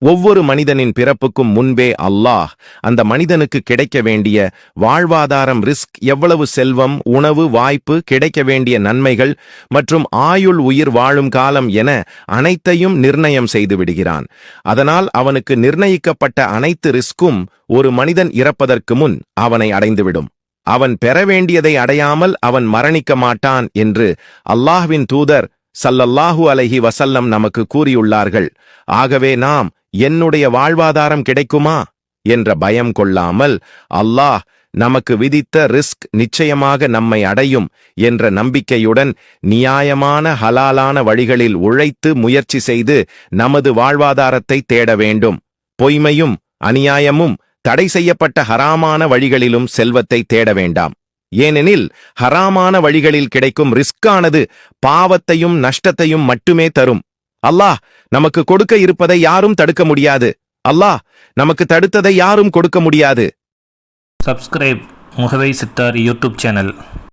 ஒவ்வொரு மனிதனின் பிறப்புக்கும் முன்பே அல்லாஹ் அந்த மனிதனுக்கு கிடைக்க வேண்டிய வாழ்வாதாரம், ரிஸ்க், எவ்வளவு செல்வம், உணவு, வாய்ப்பு, கிடைக்க வேண்டிய நன்மைகள் மற்றும் ஆயுள், உயிர் வாழும் காலம் என அனைத்தையும் நிர்ணயம் செய்து விடுகிறான். அதனால் அவனுக்கு நிர்ணயிக்கப்பட்ட அனைத்து ரிஸ்கும் ஒரு மனிதன் இறப்பதற்கு முன் அவனை அடைந்துவிடும். அவன் பெற வேண்டியதை அடையாமல் அவன் மரணிக்க மாட்டான் என்று அல்லாஹ்வின் தூதர் ஸல்லல்லாஹு அலைஹி வஸல்லம் நமக்கு கூறியுள்ளார்கள். ஆகவே நாம் என்னுடைய வாழ்வாதாரம் கிடைக்குமா என்ற பயம் கொள்ளாமல், அல்லாஹ் நமக்கு விதித்த ரிஸ்க் நிச்சயமாக நம்மை அடையும் என்ற நம்பிக்கையுடன் நியாயமான ஹலாலான வழிகளில் உழைத்து முயற்சி செய்து நமது வாழ்வாதாரத்தை தேட வேண்டும். பொய்மையும் அநியாயமும் தடை செய்யப்பட்ட ஹராமான வழிகளிலும் செல்வத்தை தேட வேண்டாம். ஏனெனில் ஹராமான வழிகளில் கிடைக்கும் ரிஸ்கானது பாவத்தையும் நஷ்டத்தையும் மட்டுமே தரும். அல்லாஹ் நமக்கு கொடுக்க இருப்பதை யாரும் தடுக்க முடியாது. அல்லாஹ் நமக்கு தடுத்ததை யாரும் கொடுக்க முடியாது. Subscribe Mugavai Siddhar YouTube channel.